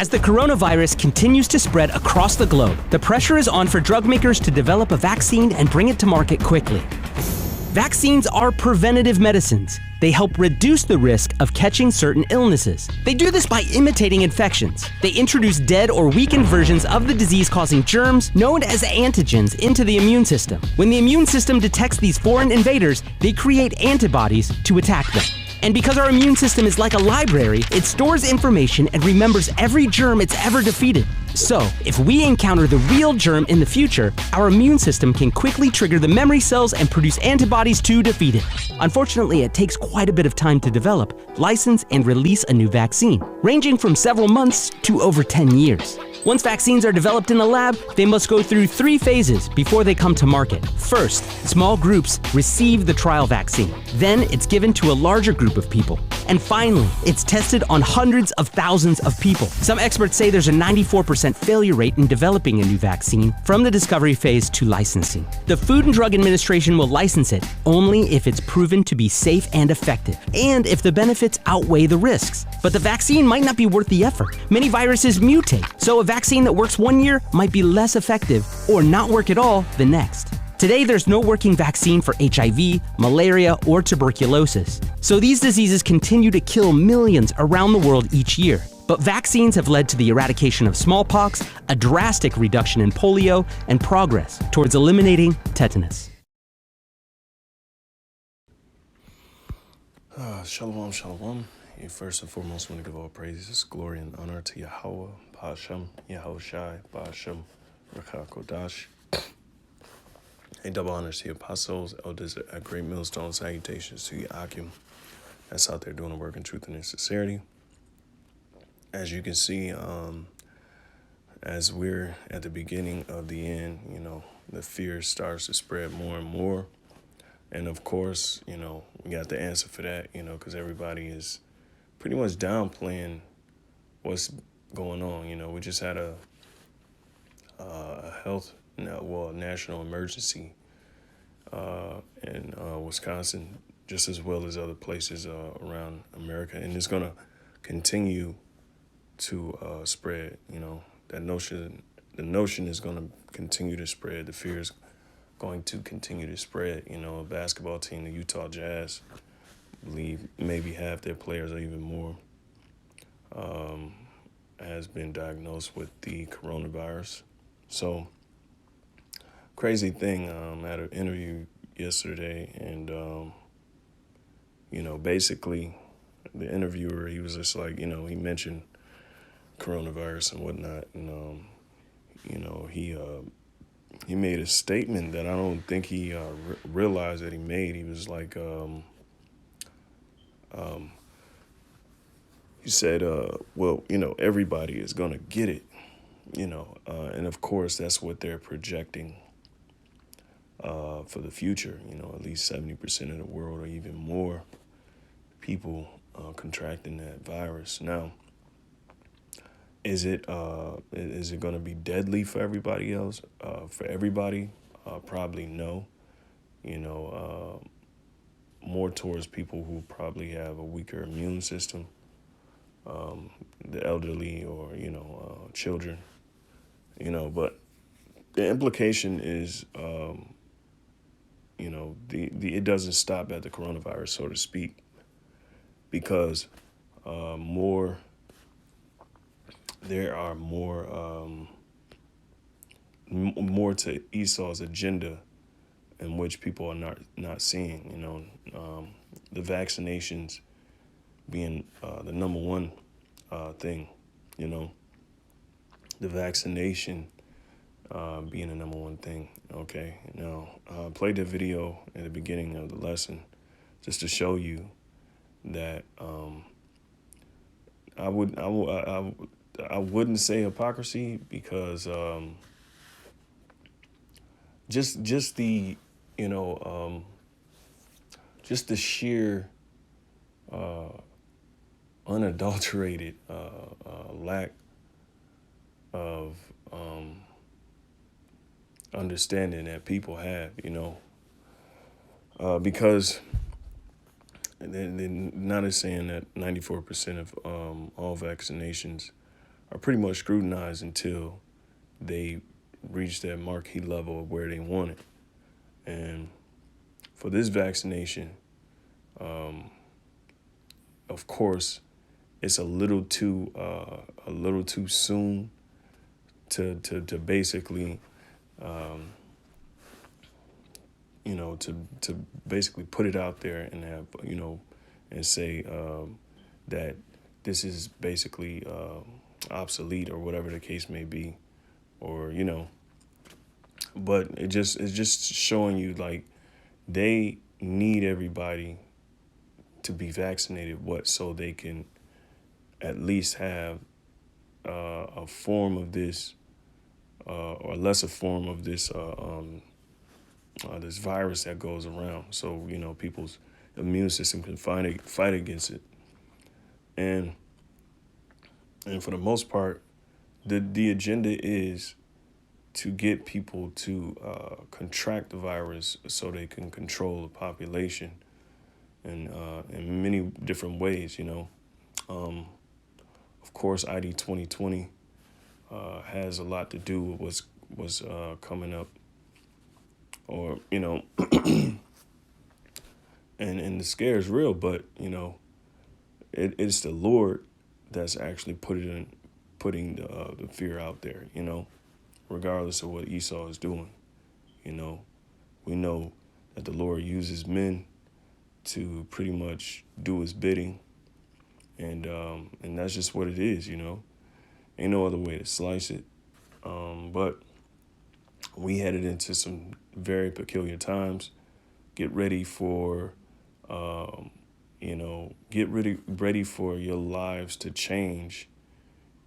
As the coronavirus continues to spread across the globe, the pressure is on for drug makers to develop a vaccine and bring it to market quickly. Vaccines are preventative medicines. They help reduce the risk of catching certain illnesses. They do this by imitating infections. They introduce dead or weakened versions of the disease-causing germs, known as antigens, into the immune system. When the immune system detects these foreign invaders, they create antibodies to attack them. And because our immune system is like a library, it stores information and remembers every germ it's ever defeated. So, if we encounter the real germ in the future, our immune system can quickly trigger the memory cells and produce antibodies to defeat it. Unfortunately, it takes quite a bit of time to develop, license, and release a new vaccine, ranging from several months to over 10 years. Once vaccines are developed in a lab, they must go through 3 phases before they come to market. First, small groups receive the trial vaccine. Then it's given to a larger group of people. And finally, it's tested on hundreds of thousands of people. Some experts say there's a 94% failure rate in developing a new vaccine from the discovery phase to licensing. The Food and Drug Administration will license it only if it's proven to be safe and effective, and if the benefits outweigh the risks. But the vaccine might not be worth the effort. Many viruses mutate, so a vaccine that works one year might be less effective or not work at all the next. Today, there's no working vaccine for HIV, malaria, or tuberculosis. So these diseases continue to kill millions around the world each year. But vaccines have led to the eradication of smallpox, a drastic reduction in polio, and progress towards eliminating tetanus. Shalom, shalom. First and foremost, I want to give all praises, glory, and honor to Yahweh, Ba'ashem, Yahushai, Ba'ashem, Rakha Kodash. A double honors to the apostles, elders at Great Millstone, salutations to Yakim that's out there doing the work in truth and in sincerity. As you can see, as we're at the beginning of the end, the fear starts to spread more and more. And of course, we got the answer for that, because everybody is pretty much downplaying what's going on. We just had a national emergency in Wisconsin, just as well as other places around America, and it's going to continue to spread. The notion is going to continue to spread. The fear is going to continue to spread. A basketball team, the Utah Jazz, I believe maybe half their players or even more has been diagnosed with the coronavirus. So, crazy thing, I had an interview yesterday, and, basically the interviewer, he was just like, he mentioned coronavirus and whatnot, and, he made a statement that I don't think he realized that he made. He was like, he said, everybody is going to get it, and of course that's what they're projecting for the future, at least 70% of the world or even more people contracting that virus. Now, is it going to be deadly for everybody else? For everybody? Probably no. More towards people who probably have a weaker immune system, the elderly or, children, but the implication is, it doesn't stop at the coronavirus, so to speak, because there are more to Esau's agenda, in which people are not seeing. The vaccinations being the number one thing. The vaccination being the number one thing. Okay. Now, I played the video at the beginning of the lesson just to show you that I wouldn't say hypocrisy, because just the sheer unadulterated lack of understanding that people have, because they're not saying that 94% of all vaccinations are pretty much scrutinized until they reach that marquee level of where they want it. And for this vaccination, of course, it's a little too soon to basically to basically put it out there and have and say that this is basically obsolete or whatever the case may be, or but it's just showing you like they need everybody to be vaccinated, so they can at least have a form of this or a lesser form of this this virus that goes around, so people's immune system can fight against it. And for the most part, the agenda is to get people to contract the virus so they can control the population and in many different ways. Of course, ID 2020 has a lot to do with what's coming up, or and the scare is real, but it's the Lord that's actually putting the fear out there, regardless of what Esau is doing. We know that the Lord uses men to pretty much do his bidding, and that's just what it is. Ain't no other way to slice it. But we headed into some very peculiar times. Get ready for get ready for your lives to change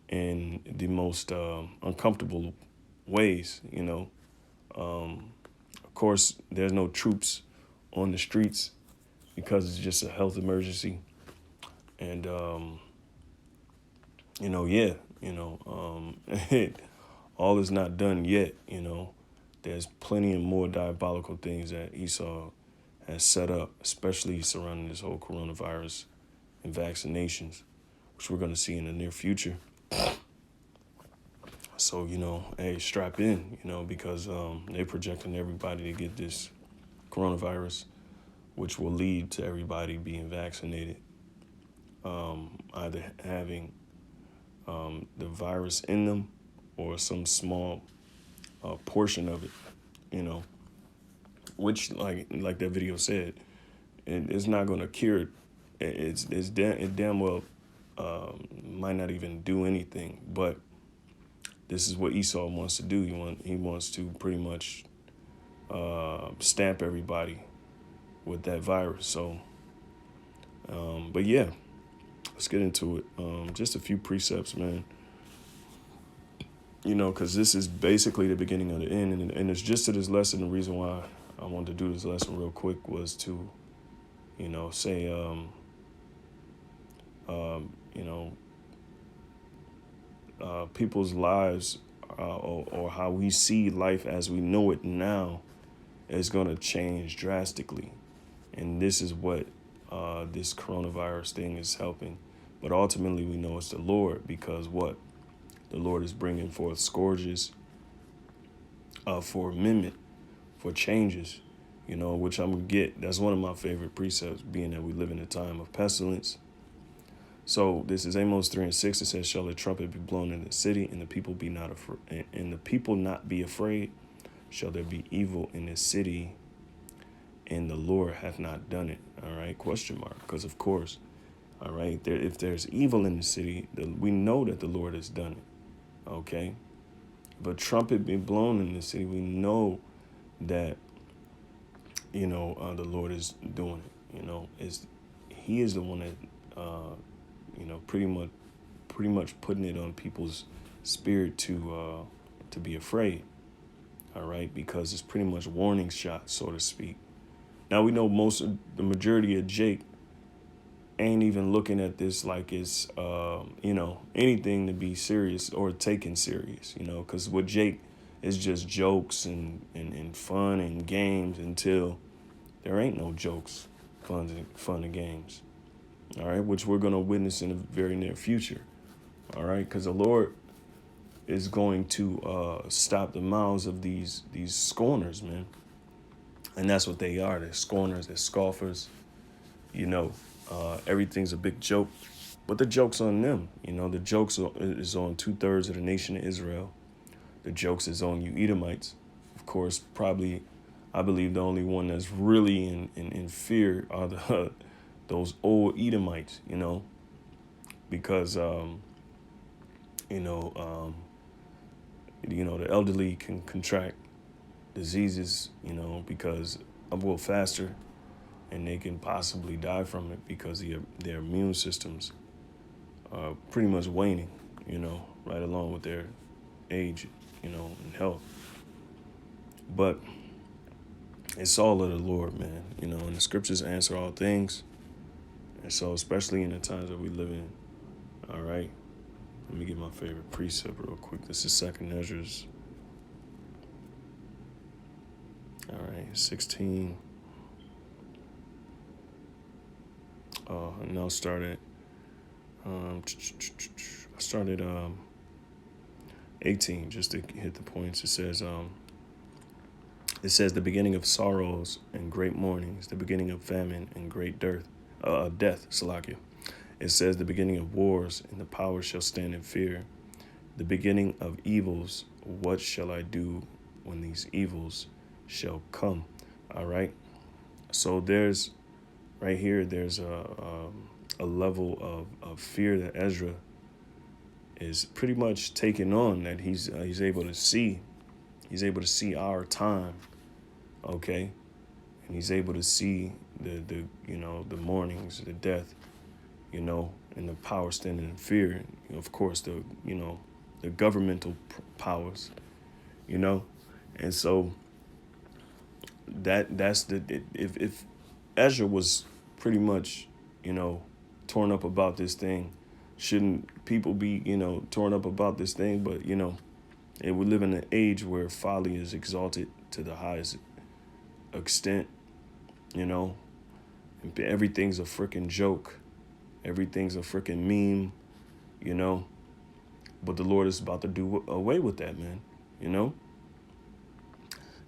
in the most uncomfortable ways. Of course, there's no troops on the streets because it's just a health emergency. And all is not done yet. There's plenty of more diabolical things that Esau has set up, especially surrounding this whole coronavirus and vaccinations, which we're going to see in the near future. So, hey, strap in, because they're projecting everybody to get this coronavirus, which will lead to everybody being vaccinated, either having the virus in them or some small portion of it, which like that video said, it's not going to cure it. It damn well might not even do anything, but this is what Esau wants to do. He wants to pretty much stamp everybody with that virus. So, but yeah, let's get into it. Just a few precepts, man. Because this is basically the beginning of the end. And it's just to this lesson, the reason why I wanted to do this lesson real quick was to, say, people's lives or how we see life as we know it now is going to change drastically. And this is what this coronavirus thing is helping. But ultimately, we know it's the Lord, because what? The Lord is bringing forth scourges for amendment, for changes, which I'm going to get. That's one of my favorite precepts, being that we live in a time of pestilence. So this is Amos 3:6. It says, "Shall a trumpet be blown in the city, and the people not be afraid? Shall there be evil in the city, and the Lord hath not done it?" All right, question mark. Because of course, all right, if there's evil in the city, we know that the Lord has done it. Okay, but trumpet be blown in the city, we know that the Lord is doing it. He is the one that pretty much putting it on people's spirit to be afraid. All right, because it's pretty much warning shots, so to speak. Now we know the majority of Jake ain't even looking at this like it's anything to be serious or taken serious, because with Jake it's just jokes and fun and games until there ain't no jokes, fun and games. All right, which we're going to witness in the very near future. All right, because the Lord is going to stop the mouths of these scorners, man. And that's what they are. They're scorners, they're scoffers. You know, everything's a big joke. But the joke's on them. You know, the joke's is on 2/3 of the nation of Israel. The jokes is on you Edomites. Of course, probably, I believe the only one that's really in fear are those old Edomites, you know, because, the elderly can contract diseases, because a little faster, and they can possibly die from it because their immune systems are pretty much waning, right along with their age, and health. But it's all of the Lord, man, and the scriptures answer all things. And so, especially in the times that we live in, all right, let me get my favorite precept real quick. This is 2nd Ezra's, all right, 16. And I'll start at, I started 18, just to hit the points. It says the beginning of sorrows and great mournings, the beginning of famine and great death, Salakia. It says the beginning of wars, and the powers shall stand in fear. The beginning of evils, what shall I do when these evils shall come? All right. So there's right here, there's a level of fear that Ezra is pretty much taking on, that he's able to see. He's able to see our time, okay? And he's able to see the mournings, the death, and the power standing in fear. Of course, the governmental powers, and so that's if Ezra was pretty much, torn up about this thing, shouldn't people be, torn up about this thing? But, we live in an age where folly is exalted to the highest extent, and everything's a freaking joke. Everything's a freaking meme, but the Lord is about to do away with that, man,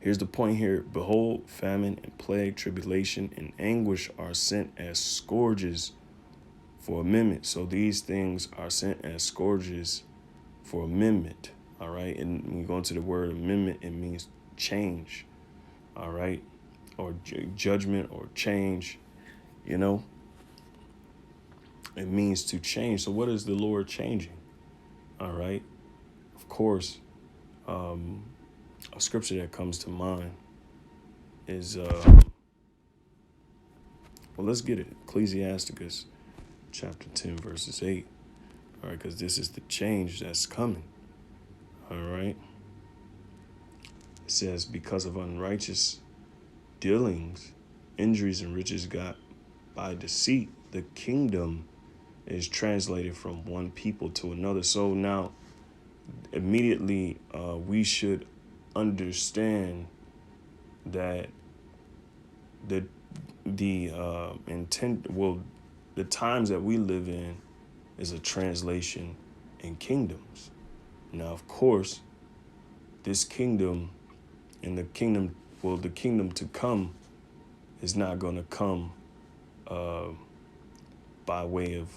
Here's the point here. Behold, famine and plague, tribulation and anguish are sent as scourges for amendment. So these things are sent as scourges for amendment. All right. And when you go into the word amendment, it means change. All right. Or judgment or change, It means to change. So what is the Lord changing? All right. Of course, a scripture that comes to mind is, let's get it. Ecclesiasticus chapter 10, verses 8. All right, because this is the change that's coming. All right. It says, because of unrighteous dealings, injuries, and riches got by deceit, the kingdom is translated from one people to another. So now, immediately, we should understand that the times that we live in is a translation in kingdoms. Now, of course, this kingdom and the kingdom to come is not going to come by way of,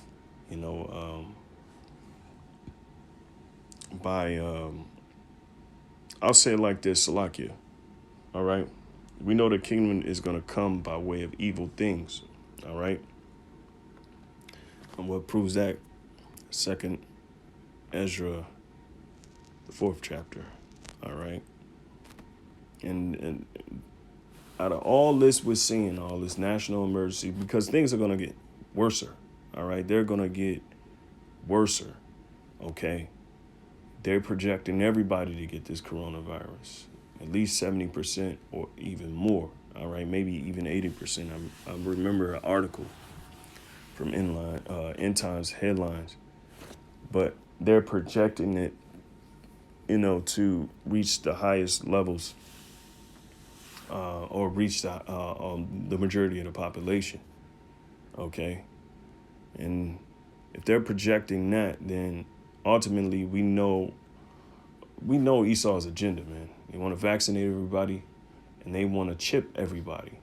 I'll say it like this, Salakia. All right. We know the kingdom is going to come by way of evil things. All right. And what proves that? 2nd Ezra, the 4th chapter. All right. And out of all this we're seeing, all this national emergency, because things are going to get worse. All right. They're going to get worse. Okay. They're projecting everybody to get this coronavirus, at least 70% or even more. All right, maybe even 80%. I remember an article from End Times headlines, but they're projecting it, to reach the highest levels, or reach the majority of the population. Okay, and if they're projecting that, then ultimately, we know Esau's agenda, man. They want to vaccinate everybody, and they want to chip everybody.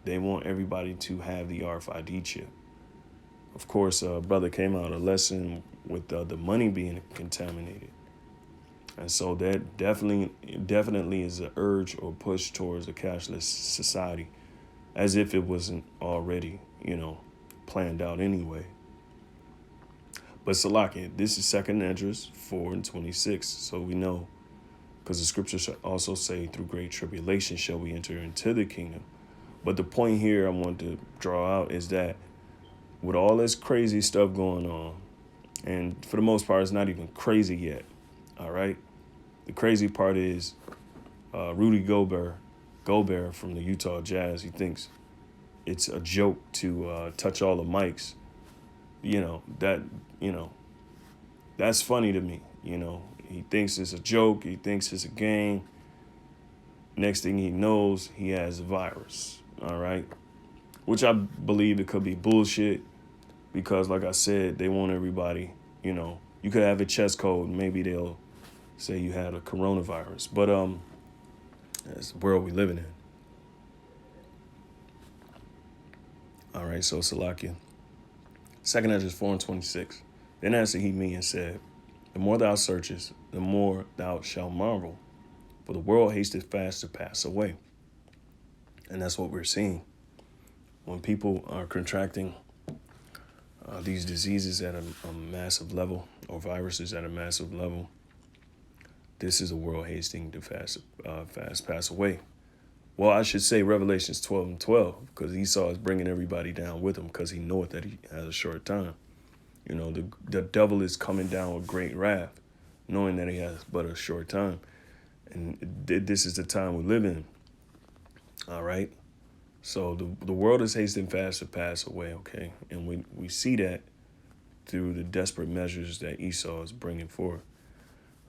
They want everybody to have the RFID chip. Of course, brother came out a lesson with the money being contaminated. And so that definitely is an urge or push towards a cashless society, as if it wasn't already, planned out anyway. But Salakia, this is 2nd Esdras 4:26. So we know, because the scriptures also say, through great tribulation shall we enter into the kingdom. But the point here I want to draw out is that with all this crazy stuff going on, and for the most part, it's not even crazy yet. All right. The crazy part is Rudy Gobert from the Utah Jazz. He thinks it's a joke to touch all the mics. That's funny to me. He thinks it's a joke. He thinks it's a game. Next thing he knows, he has a virus. All right. Which I believe it could be bullshit because, like I said, they want everybody, you could have a chest cold. Maybe they'll say you had a coronavirus. But that's the world we living in. All right, so Salakia. 2nd Esdras 4:26. Then answered he me and said, the more thou searchest, the more thou shalt marvel, for the world hasteth fast to pass away. And that's what we're seeing. When people are contracting these diseases at a massive level, or viruses at a massive level, this is the world hasting to fast pass away. Well, I should say Revelations 12:12, because Esau is bringing everybody down with him because he knoweth that he has a short time. The devil is coming down with great wrath, knowing that he has but a short time. And this is the time we live in. All right. So the world is hasting fast to pass away, okay? And we see that through the desperate measures that Esau is bringing forth.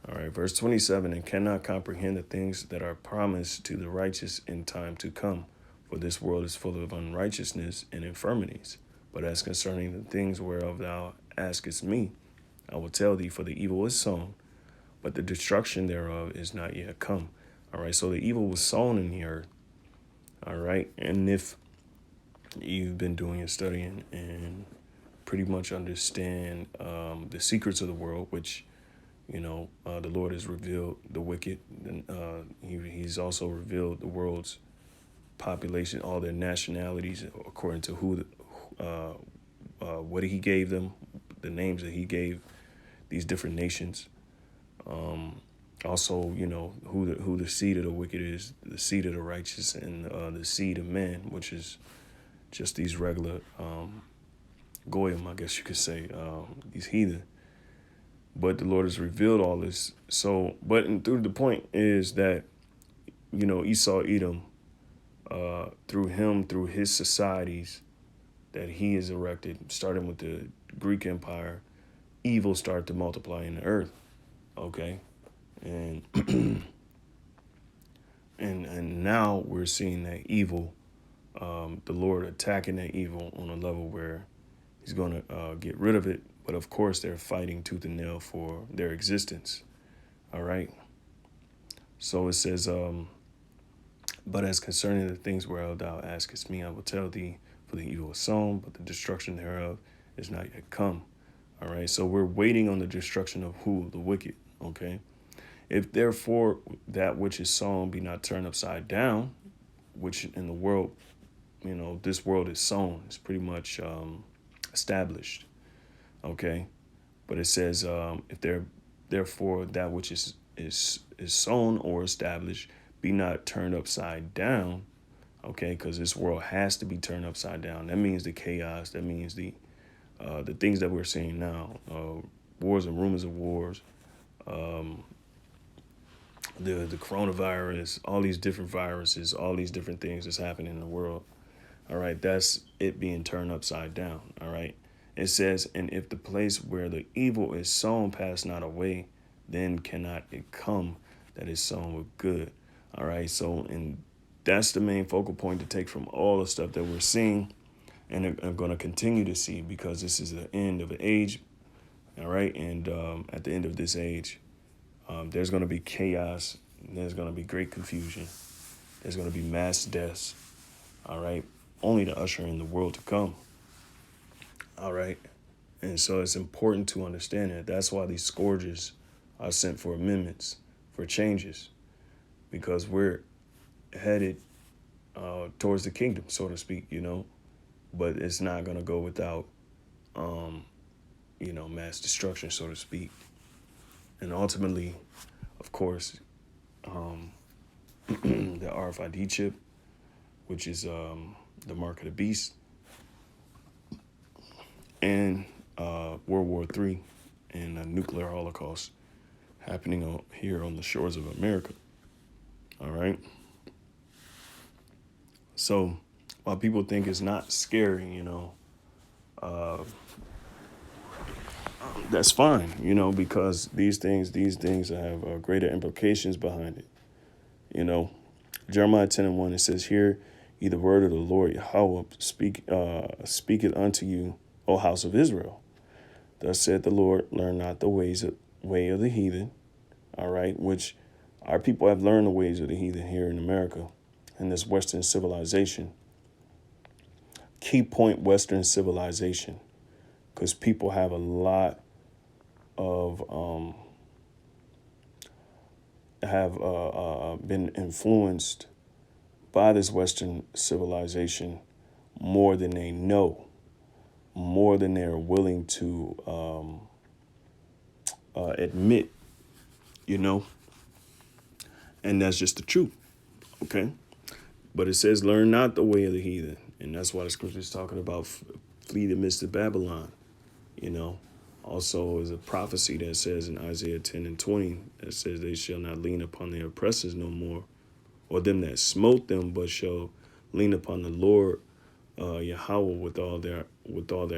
All right, verse 27, and cannot comprehend the things that are promised to the righteous in time to come, for this world is full of unrighteousness and infirmities. But as concerning the things whereof thou askest me, I will tell thee, for the evil is sown, but the destruction thereof is not yet come. All right, so the evil was sown in the earth. All right, and if you've been doing your studying and pretty much understand the secrets of the world, which, the Lord has revealed the wicked, and he's also revealed the world's population, all their nationalities, according to what he gave them, the names that he gave these different nations. Also, who the seed of the wicked is, the seed of the righteous, and the seed of man, which is just these regular goyim, I guess you could say, these heathen. But the Lord has revealed all this. So, through the point is that, Esau, Edom, through his societies that he has erected, starting with the Greek Empire, evil started to multiply in the earth. Okay. And and now we're seeing that evil, the Lord attacking that evil on a level where he's going to get rid of it. But of course, they're fighting tooth and nail for their existence. All right. So it says, but as concerning the things whereof thou askest me, I will tell thee, for the evil is sown, but the destruction thereof is not yet come. All right. So we're waiting on the destruction of who? The wicked. Okay. If therefore that which is sown be not turned upside down, which in the world, this world is sown, it's pretty much established. Okay. But it says, if therefore that which is sown or established be not turned upside down. Okay. Because this world has to be turned upside down. That means the chaos. That means the things that we're seeing now, wars and rumors of wars, the coronavirus, all these different viruses, all these different things that's happening in the world. All right. That's it being turned upside down. All right. It says, and if the place where the evil is sown pass not away, then cannot it come that is sown with good. All right. So, and that's the main focal point to take from all the stuff that we're seeing and are going to continue to see, because this is the end of an age. All right. And at the end of this age, there's going to be chaos. There's going to be great confusion. There's going to be mass deaths. All right. Only to usher in the world to come. All right. And so it's important to understand that. That's why these scourges are sent for amendments, for changes, because we're headed towards the kingdom, so to speak, but it's not going to go without, mass destruction, so to speak. And ultimately, of course, the RFID chip, which is the mark of the beast, and World War III and a nuclear holocaust happening here on the shores of America. All right. So while people think it's not scary, that's fine, because these things have greater implications behind it. Jeremiah 10:1, it says, "Hear ye the word of the Lord Yahweh speaketh unto you, O house of Israel. Thus said the Lord, learn not the way of the heathen." All right, which our people have learned the ways of the heathen here in America, in this Western civilization. Key point, Western civilization, because people have a lot of been influenced by this Western civilization more than they know, more than they're willing to admit, and that's just the truth. Okay. But it says, learn not the way of the heathen. And that's why the scripture is talking about flee the midst of Babylon. Also is a prophecy that says in Isaiah 10:20, that says they shall not lean upon their oppressors no more, or them that smote them, but shall lean upon the Lord Yahweh with all their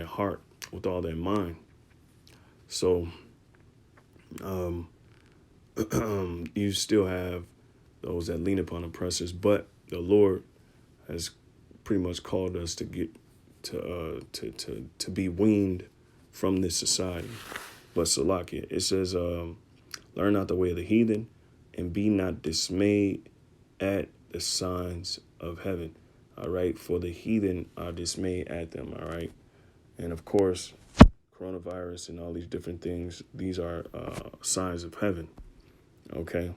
heart, with all their mind. So you still have those that lean upon oppressors, but the Lord has pretty much called us to get to be weaned from this society. But Salakia, it says, learn not the way of the heathen, and be not dismayed at the signs of heaven. All right, for the heathen are dismayed at them. All right, and of course, coronavirus and all these different things, these are signs of heaven. Okay,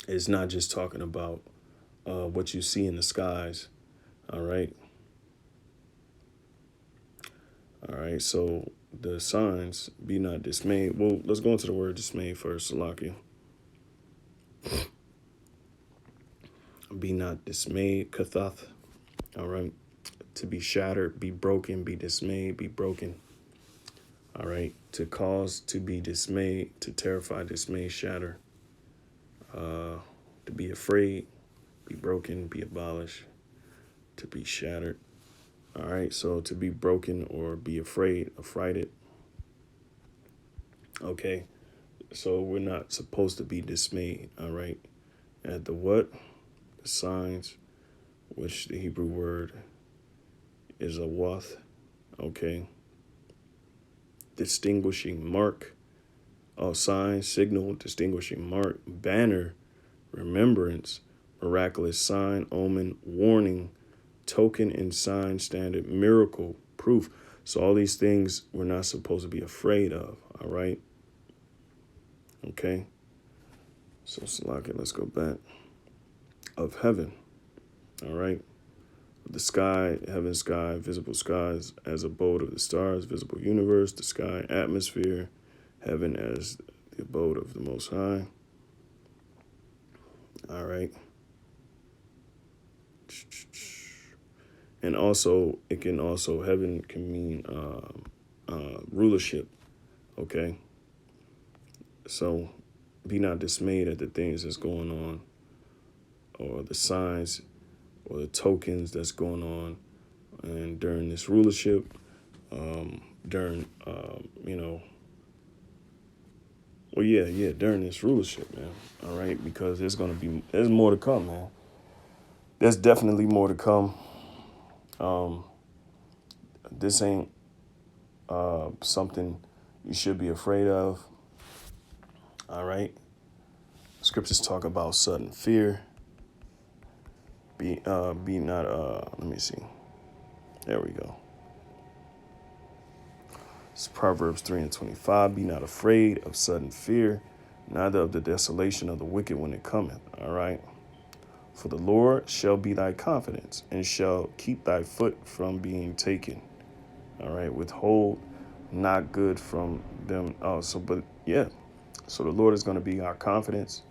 it's not just talking about what you see in the skies. All right. All right. So the signs, be not dismayed. Well, let's go into the word dismay first, Salakia. Be not dismayed, Kathath. All right. To be shattered, be broken, be dismayed, be broken. All right. To cause to be dismayed, to terrify, dismay, shatter. To be afraid, be broken, be abolished, to be shattered. All right, so to be broken or be afraid, affrighted. Okay, so we're not supposed to be dismayed. All right, at the what? The signs, which the Hebrew word is a wath. Okay, distinguishing mark. Sign, signal, distinguishing mark, banner, remembrance, miraculous sign, omen, warning, token and sign, standard, miracle, proof. So all these things we're not supposed to be afraid of. All right. Okay. So Salakia, let's go back. Of heaven. All right. The sky, heaven, sky, visible skies as abode of the stars, visible universe, the sky, atmosphere, heaven as the abode of the Most High. All right. And also, heaven can mean rulership. Okay. So be not dismayed at the things that's going on, or the signs or the tokens that's going on. And during this rulership, during this rulership, man. All right, because there's more to come, man. There's definitely more to come. This ain't something, you should be afraid of. All right. Scriptures talk about sudden fear. Be not let me see. There we go. It's Proverbs 3:25. Be not afraid of sudden fear, neither of the desolation of the wicked when it cometh. All right. For the Lord shall be thy confidence, and shall keep thy foot from being taken. All right. Withhold not good from them. Oh, but yeah. So the Lord is going to be our confidence,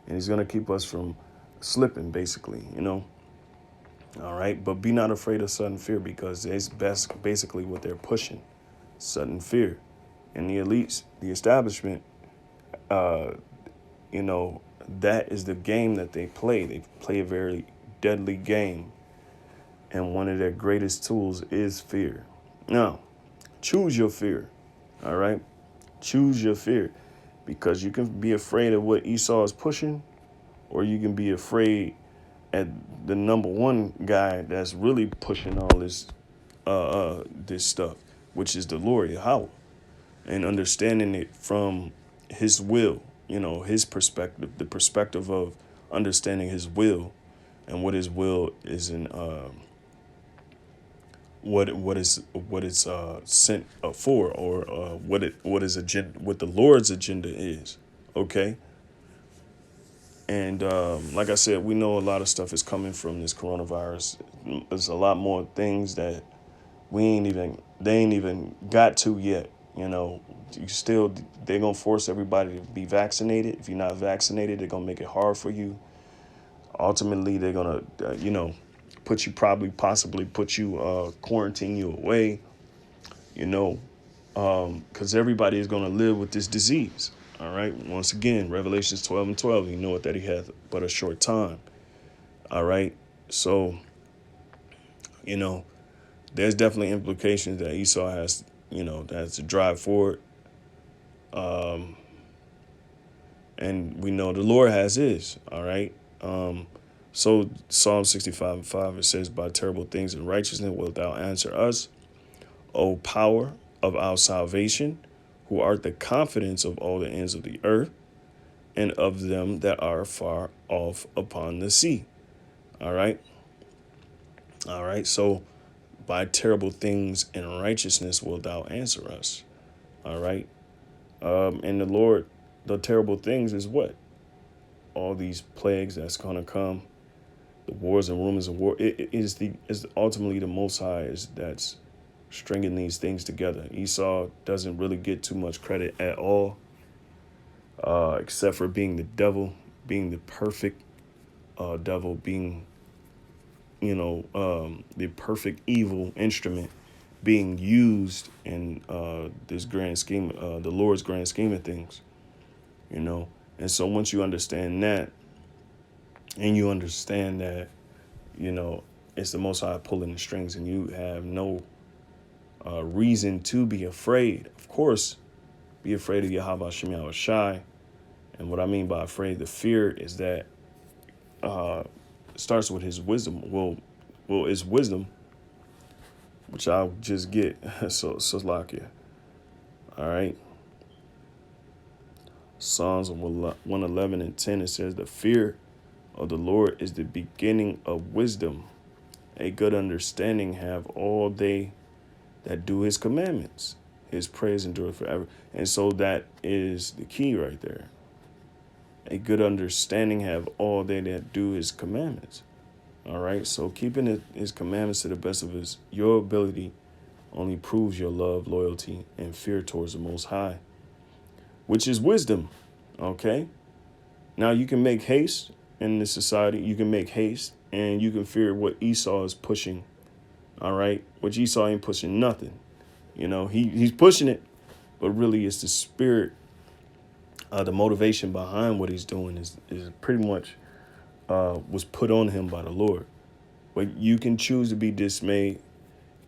and he's going to keep us from slipping, basically, All right. But be not afraid of sudden fear, because it's basically what they're pushing. Sudden fear. And the elites, the establishment, that is the game that they play. They play a very deadly game. And one of their greatest tools is fear. Now, choose your fear. All right. Choose your fear, because you can be afraid of what Esau is pushing, or you can be afraid at the number one guy that's really pushing all this stuff, which is the Lord Yahweh, and understanding it from his will, his perspective, the perspective of understanding his will, and what his will is in what it's sent for, or what the Lord's agenda is. Okay. And like I said, we know a lot of stuff is coming from this coronavirus. There's a lot more things that they ain't even got to yet. They're going to force everybody to be vaccinated. If you're not vaccinated, they're going to make it hard for you. Ultimately, they're going to, possibly put you, quarantine you away, because everybody is going to live with this disease. All right. Once again, Revelations 12:12, you know it, that he hath but a short time. All right. So, there's definitely implications that Esau has, to drive forward. And we know the Lord has his. All right. So Psalm 65:5, it says, by terrible things and righteousness wilt thou answer us, O power of our salvation, who art the confidence of all the ends of the earth, and of them that are far off upon the sea. All right. All right. So by terrible things and righteousness wilt thou answer us. All right. And the Lord, the terrible things is what? All these plagues that's going to come, the wars and rumors of war. It is ultimately the Most High that's stringing these things together. Esau doesn't really get too much credit at all, except for being the devil, being the perfect devil, being, the perfect evil instrument being used in this grand scheme, the Lord's grand scheme of things, And so once you understand that, and you understand that, it's the Most High pulling the strings, and you have no reason to be afraid. Of course, be afraid of Yahweh Shem Yahweh Shai. And what I mean by afraid, the fear is that starts with his wisdom. Well, it's wisdom, which I'll just get. So Lakia. All right. Psalms 111:10, it says, the fear of the Lord is the beginning of wisdom. A good understanding have all they that do his commandments. His praise endureth forever. And so that is the key right there. A good understanding have all they that do his commandments. All right. So keeping his commandments to the best of your ability only proves your love, loyalty, and fear towards the Most High, which is wisdom. Okay. Now you can make haste in this society. You can make haste, and you can fear what Esau is pushing. All right. Which Esau ain't pushing nothing. He's pushing it, but really it's the spirit, the motivation behind what he's doing is pretty much was put on him by the Lord. But you can choose to be dismayed.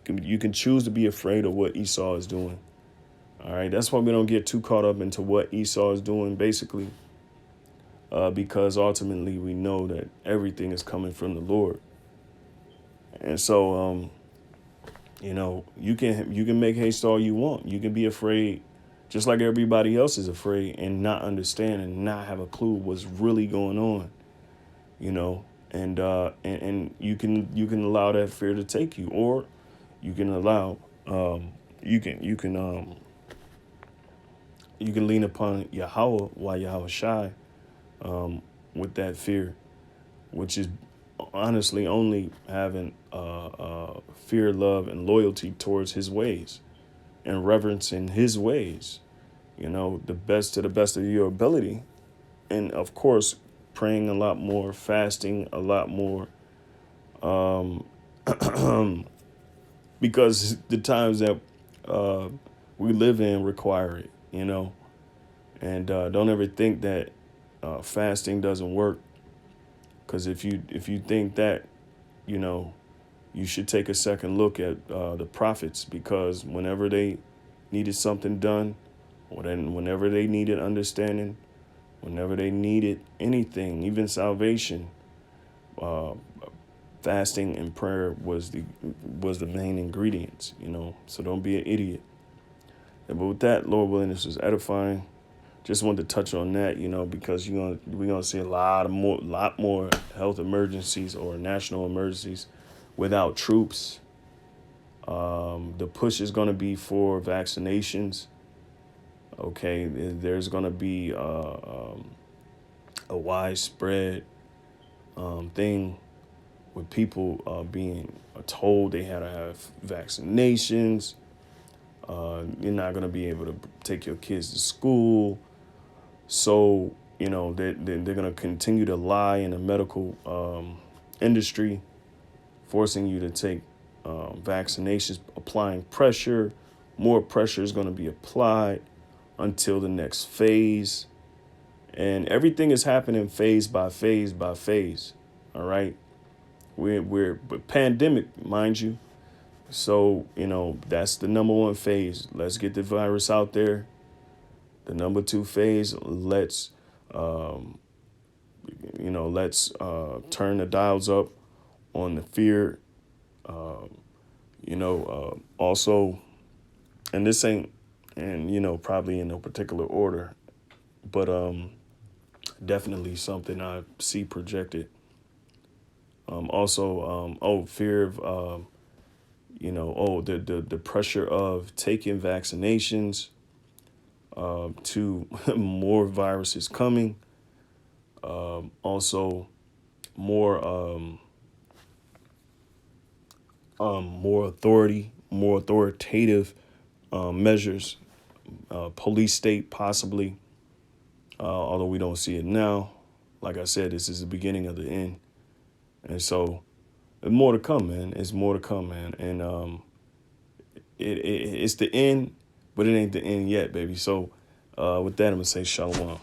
You can choose to be afraid of what Esau is doing. All right. That's why we don't get too caught up into what Esau is doing, basically, because ultimately we know that everything is coming from the Lord. And so, you can make haste all you want. You can be afraid just like everybody else is afraid and not understand and not have a clue what's really going on, you know. And you can allow that fear to take you, or you can allow you can lean upon Yahweh while Yahweh shy with that fear, which is honestly only having fear, love, and loyalty towards his ways and reverencing his ways, you know, to the best of your ability. And of course, praying a lot more, fasting a lot more, because the times that we live in require it, you know. And don't ever think that fasting doesn't work, because if you think that, you know, you should take a second look at the prophets, because whenever they needed something done, or then whenever they needed understanding, whenever they needed anything, even salvation, fasting and prayer was the main ingredients, you know. So don't be an idiot. But with that, Lord willing, this was edifying. Just wanted to touch on that, you know, because we're gonna see a lot more health emergencies or national emergencies without troops. The push is gonna be for vaccinations. Okay, there's gonna be a widespread thing with people being told they had to have vaccinations. You're not gonna be able to take your kids to school. So, you know, they're going to continue to lie in the medical industry, forcing you to take vaccinations, applying pressure. More pressure is going to be applied until the next phase. And everything is happening phase by phase by phase. All right. We're pandemic, mind you. So, you know, that's the number one phase. Let's get the virus out there. The number two phase, let's turn the dials up on the fear. Also, and this ain't, and, you know, probably in no particular order, but definitely something I see projected. Fear of, the pressure of taking vaccinations, to more viruses coming. Also, more authoritative measures, police state possibly, although we don't see it now. Like I said, this is the beginning of the end. And so there's more to come, man. It's more to come, man. And it's the end, but it ain't the end yet, baby. So with that, I'm going to say shalom.